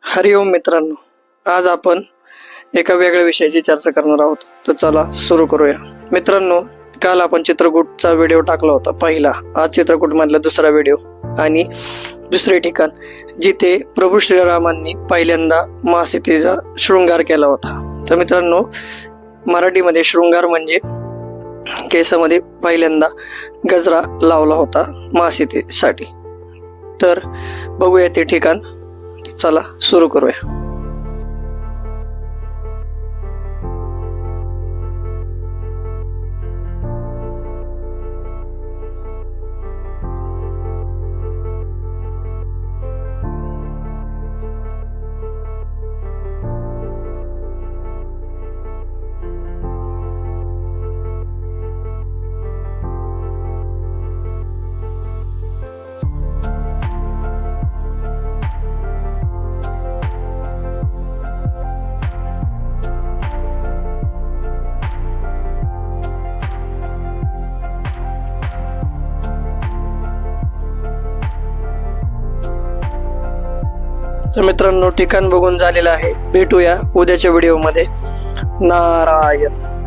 हरिओम मित्रांनो, आज आपण एका वेगळ्या विषयाची चर्चा करणार आहोत. तर चला सुरू करूया. मित्रांनो, काल आपण चित्रकूटचा व्हिडिओ टाकला होता पहिला. आज चित्रकूट मधला दुसरा व्हिडिओ आणि दुसरे ठिकाण जिथे प्रभू श्रीरामांनी पहिल्यांदा महासीतेचा शृंगार केला होता. तर मित्रांनो, मराठीमध्ये शृंगार म्हणजे केसामध्ये पहिल्यांदा गजरा लावला होता महासीतेसाठी. तर बघूया ते ठिकाण. चला सुरू करूया. तर मित्रांनो, ठिकाण बघून झालेलं आहे. भेटूया उद्याच्या व्हिडिओ मध्ये. नारायण.